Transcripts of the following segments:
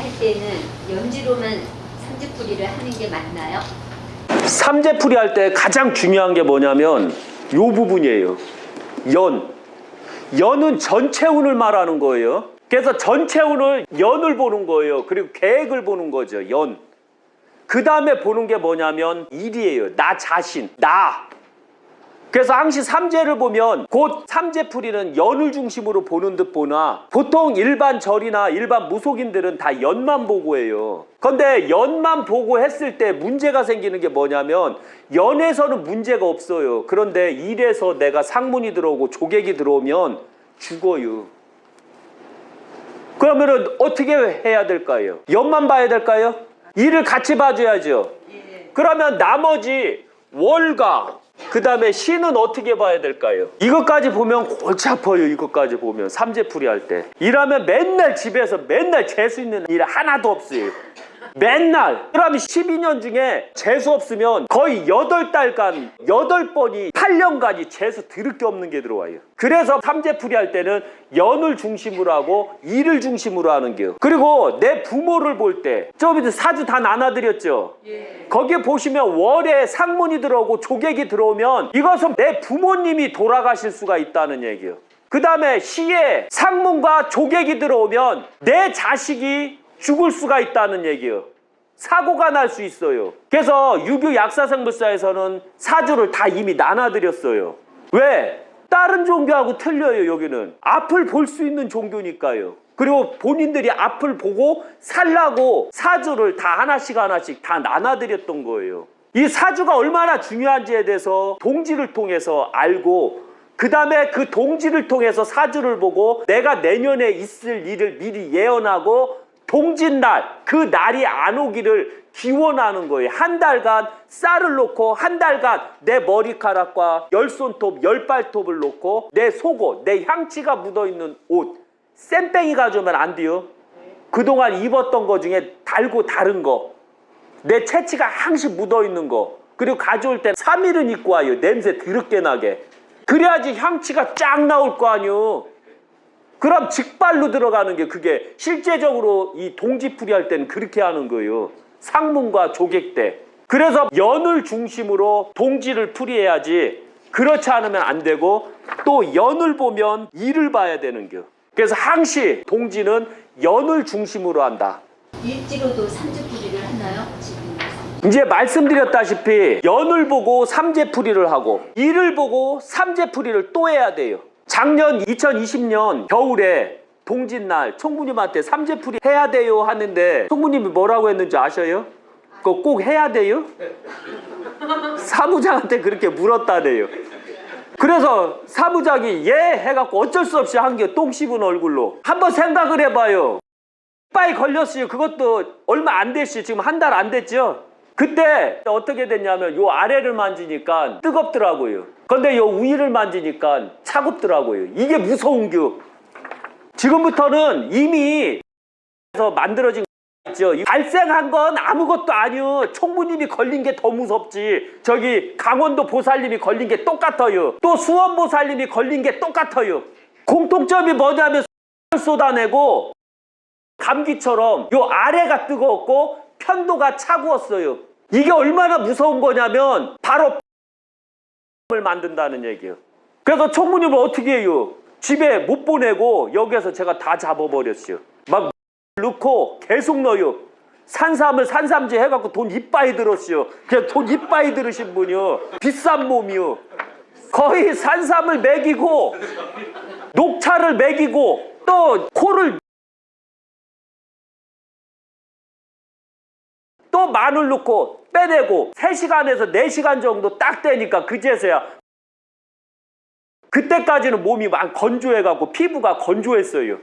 할 때는 연지로만 삼재풀이를 하는 게 맞나요? 삼재풀이 할 때 가장 중요한 게 뭐냐면 요 부분이에요. 연은 전체 운을 말하는 거예요. 그래서 전체 운을 연을 보는 거예요. 그리고 계획을 보는 거죠. 연. 그 다음에 보는 게 뭐냐면 일이에요. 나 자신, 나. 그래서 항시 삼재를 보면 곧 삼재풀이는 연을 중심으로 보는 듯 보나 보통 일반 절이나 일반 무속인들은 다 연만 보고 해요. 그런데 연만 보고 했을 때 문제가 생기는 게 뭐냐면 연에서는 문제가 없어요. 그런데 일에서 내가 상문이 들어오고 조객이 들어오면 죽어요. 그러면은 어떻게 해야 될까요? 연만 봐야 될까요? 일을 같이 봐줘야죠. 그러면 나머지 월과 그 다음에 신은 어떻게 봐야 될까요? 이것까지 보면 골치 아파요. 이것까지 보면 삼재풀이 할 때 일하면 맨날 집에서 맨날 재수 있는 일 하나도 없어요. 맨날. 그러면 12년 중에 재수 없으면 거의 8달간 8번이 8년간이 재수 드럽게 없는 게 들어와요. 그래서 삼재풀이 할 때는 연을 중심으로 하고 일을 중심으로 하는 게요. 그리고 내 부모를 볼 때 저 밑에 사주 다 나눠드렸죠. 거기에 보시면 월에 상문이 들어오고 조객이 들어오면 이것은 내 부모님이 돌아가실 수가 있다는 얘기예요. 그 다음에 시에 상문과 조객이 들어오면 내 자식이 죽을 수가 있다는 얘기예요. 사고가 날 수 있어요. 그래서 유교 약사생불사에서는 사주를 다 이미 나눠드렸어요. 왜? 다른 종교하고 틀려요. 여기는 앞을 볼 수 있는 종교니까요. 그리고 본인들이 앞을 보고 살라고 사주를 다 하나씩 다 나눠드렸던 거예요. 이 사주가 얼마나 중요한지에 대해서 동지를 통해서 알고 그 다음에 그 동지를 통해서 사주를 보고 내가 내년에 있을 일을 미리 예언하고 동짓날, 그 날이 안 오기를 기원하는 거예요. 한 달간 쌀을 놓고 한 달간 내 머리카락과 10손톱, 10발톱을 놓고 내 속옷, 내 향치가 묻어있는 옷 쌤뺑이 가져오면 안 돼요. 그동안 입었던 거 중에 달고 다른 거 내 채취가 항시 묻어있는 거 그리고 가져올 때 3일은 입고 와요. 냄새 더럽게 나게. 그래야지 향치가 쫙 나올 거 아니요. 그럼 직발로 들어가는 게 그게 실제적으로 이 동지풀이 할 때는 그렇게 하는 거예요. 상문과 조객 때. 그래서 연을 중심으로 동지를 풀이해야지 그렇지 않으면 안 되고 또 연을 보면 일을 봐야 되는 겨. 그래서 항시 동지는 연을 중심으로 한다. 일지로도 삼재풀이를 하나요? 지금 이제 말씀드렸다시피 연을 보고 삼재풀이를 하고 일을 보고 삼재풀이를 또 해야 돼요. 작년 2020년 겨울에 동짓날 총무님한테 삼재풀이 해야 돼요 하는데 총무님이 뭐라고 했는지 아셔요? 그거 꼭 해야 돼요? 사무장한테 그렇게 물었다네요. 그래서 사무장이 예 해갖고 어쩔 수 없이 한 게 똥 씹은 얼굴로. 한번 생각을 해봐요. 빠이 걸렸어요. 그것도 얼마 안 됐어요. 지금 한 달 안 됐죠? 그때 어떻게 됐냐면 요 아래를 만지니까 뜨겁더라고요. 근데 요 위를 만지니까 차갑더라고요. 이게 무서운 겨. 지금부터는 이미 만들어진 거 있죠. 발생한 건 아무것도 아니요. 총무님이 걸린 게 더 무섭지. 저기 강원도 보살님이 걸린 게 똑같아요. 또 수원 보살님이 걸린 게 똑같아요. 공통점이 뭐냐면 쏟아내고 감기처럼 요 아래가 뜨거웠고 편도가 차가웠어요. 이게 얼마나 무서운 거냐면 바로 을 만든다는 얘기예요. 그래서 총무님을 어떻게 해요? 집에 못 보내고 여기에서 제가 다 잡아버렸어요. 막 넣고 계속 넣어요. 산삼을 산삼제 해갖고 돈 이빠이 들었어요. 그냥 돈 이빠이 들으신 분이요. 비싼 몸이요. 거의 산삼을 먹이고 녹차를 먹이고 또 코를 또 마늘 넣고 빼내고 3시간에서 4시간 정도 딱 되니까 그제서야 그때까지는 몸이 막 건조해갖고 피부가 건조했어요.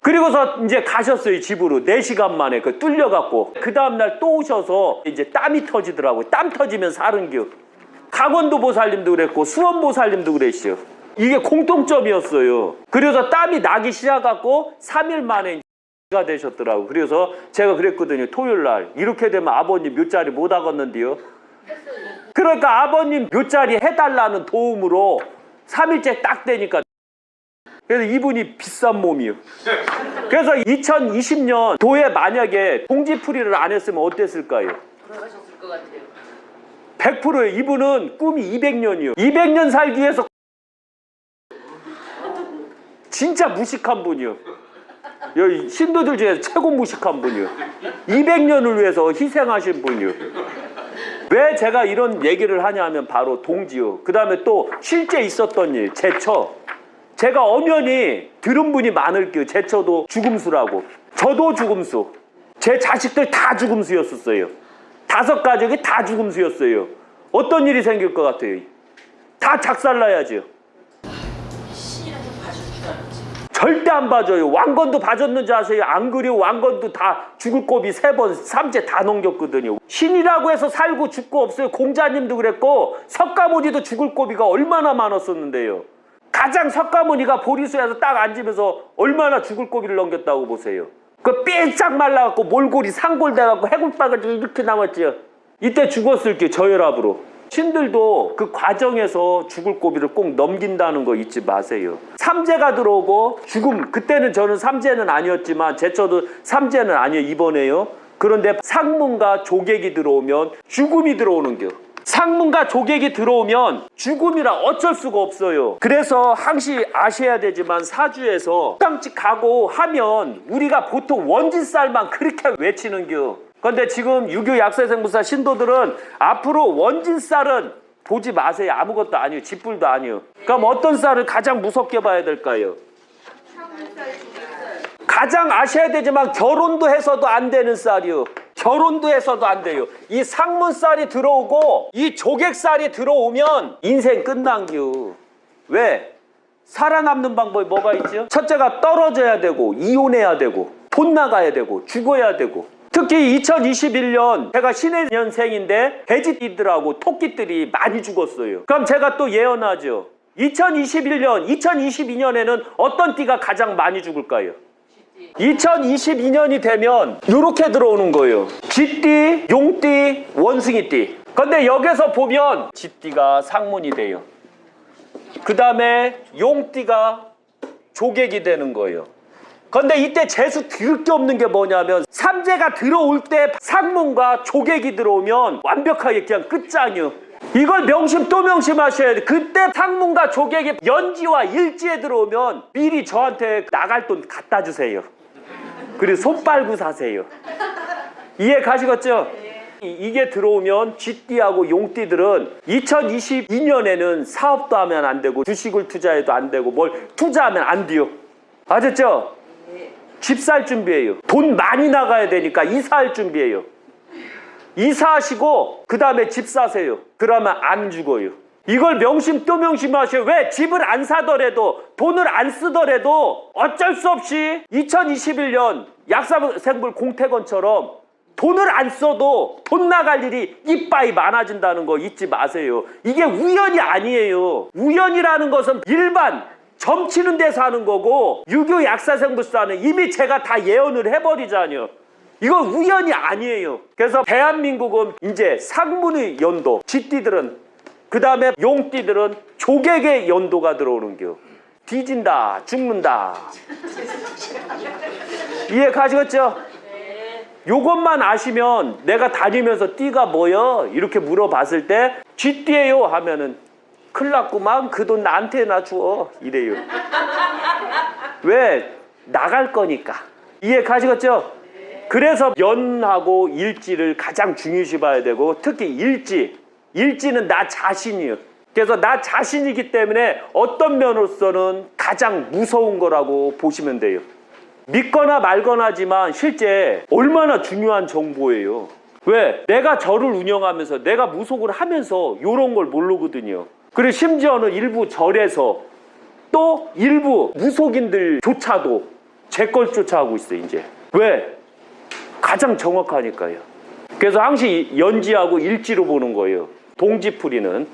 그리고서 이제 가셨어요. 집으로 4시간 만에 그 뚫려갖고 그 다음날 또 오셔서 이제 땀이 터지더라고요. 땀 터지면 사른겨. 강원도 보살님도 그랬고 수원 보살님도 그랬어요. 이게 공통점이었어요. 그래서 땀이 나기 시작하고 3일 만에 가 되셨더라고. 그래서 제가 그랬거든요. 토요일날 이렇게 되면 아버님 묘자리 못 하겠는데요. 그러니까 아버님 묘자리 해달라는 도움으로 3일째 딱 되니까 그래서 이분이 비싼 몸이요. 그래서 2020년 도에 만약에 동지풀이를 안 했으면 어땠을까요? 돌아가셨을 것 같아요. 100%예요. 이분은 꿈이 200년이요. 200년 살기 위해서 진짜 무식한 분이요. 여기 신도들 중에서 최고 무식한 분이요. 200년을 위해서 희생하신 분이요. 왜 제가 이런 얘기를 하냐면 바로 동지요. 그 다음에 또 실제 있었던 일, 제처. 제가 엄연히 들은 분이 많을게요. 제처도 죽음수라고. 저도 죽음수. 제 자식들 다 죽음수였었어요. 5가족이 다 죽음수였어요. 어떤 일이 생길 것 같아요? 다 작살나야죠. 신이라도 봐줄 줄 알았지. 절대 안 봐줘요. 왕건도 봐줬는지 아세요? 안 그래요. 왕건도 다 죽을 고비 3번, 3제 다 넘겼거든요. 신이라고 해서 살고 죽고 없어요. 공자님도 그랬고 석가모니도 죽을 고비가 얼마나 많았었는데요. 가장 석가모니가 보리수에서 딱 앉으면서 얼마나 죽을 고비를 넘겼다고 보세요. 그 삐짝 말라갖고 몰골이 상골돼갖고 해골바가지고 이렇게 남았지요. 이때 죽었을게요. 저혈압으로. 신들도 그 과정에서 죽을 고비를 꼭 넘긴다는 거 잊지 마세요. 삼재가 들어오고 죽음, 그때는 저는 삼재는 아니었지만 제처도 삼재는 아니에요. 이번에요. 그런데 상문과 조객이 들어오면 죽음이 들어오는겨. 상문과 조객이 들어오면 죽음이라 어쩔 수가 없어요. 그래서 항시 아셔야 되지만 사주에서 깜찍 가고 하면 우리가 보통 원진쌀만 그렇게 외치는겨. 그런데 지금 유교 약사생부사 신도들은 앞으로 원진쌀은 보지 마세요. 아무것도 아니에요. 집불도 아니에요. 그럼 어떤 쌀을 가장 무섭게 봐야 될까요? 가장 아셔야 되지만 결혼도 해서도 안 되는 쌀이요. 결혼도 해서도 안 돼요. 이 상문쌀이 들어오고 이 조객쌀이 들어오면 인생 끝난겨. 왜? 살아남는 방법이 뭐가 있죠? 첫째가 떨어져야 되고 이혼해야 되고 돈 나가야 되고 죽어야 되고. 특히 2021년 제가 신의 년생인데 돼지띠들하고 토끼들이 많이 죽었어요. 그럼 제가 또 예언하죠. 2021년, 2022년에는 어떤 띠가 가장 많이 죽을까요? 2022년이 되면 이렇게 들어오는 거예요. 쥐띠, 용띠, 원숭이띠. 근데 여기서 보면 쥐띠가 상문이 돼요. 그 다음에 용띠가 조객이 되는 거예요. 근데 이때 재수 들을 게 없는 게 뭐냐면 삼재가 들어올 때 상문과 조객이 들어오면 완벽하게 그냥 끝장이요. 이걸 명심 또 명심하셔야 돼. 그때 상문과 조객이 연지와 일지에 들어오면 미리 저한테 나갈 돈 갖다 주세요. 그리고 손 빨고 사세요. 이해 가시겠죠? 이게 들어오면 쥐띠하고 용띠들은 2022년에는 사업도 하면 안 되고 주식을 투자해도 안 되고 뭘 투자하면 안 돼요. 아셨죠? 집 살 준비해요. 돈 많이 나가야 되니까 이사할 준비해요. 이사하시고 그 다음에 집 사세요. 그러면 안 죽어요. 이걸 명심 또 명심하셔요. 왜? 집을 안 사더라도 돈을 안 쓰더라도 어쩔 수 없이 2021년 약사생불 공태건처럼 돈을 안 써도 돈 나갈 일이 이빠이 많아진다는 거 잊지 마세요. 이게 우연이 아니에요. 우연이라는 것은 일반 점치는 데서 하는 거고 유교 약사생불사는 이미 제가 다 예언을 해버리잖아요. 이건 우연이 아니에요. 그래서 대한민국은 이제 상문의 연도, 쥐띠들은 그 다음에 용띠들은 조객의 연도가 들어오는겨. 뒤진다, 죽는다. 이해 가시겠죠? 요것만 아시면 내가 다니면서 띠가 뭐여? 이렇게 물어봤을 때 쥐띠예요 하면은 큰일 났구만. 그 돈 나한테나 줘. 이래요. 왜? 나갈 거니까. 이해 가시겠죠? 그래서 연하고 일지를 가장 중요시 봐야 되고 특히 일지는 나 자신이에요. 그래서 나 자신이기 때문에 어떤 면으로서는 가장 무서운 거라고 보시면 돼요. 믿거나 말거나지만 실제 얼마나 중요한 정보예요. 왜? 내가 절을 운영하면서 내가 무속을 하면서 이런 걸 모르거든요. 그리고 심지어는 일부 절에서 또 일부 무속인들조차도 제 걸 쫓아하고 있어요. 이제 왜? 가장 정확하니까요. 그래서 항시 연지하고 일지로 보는 거예요. 동지풀이는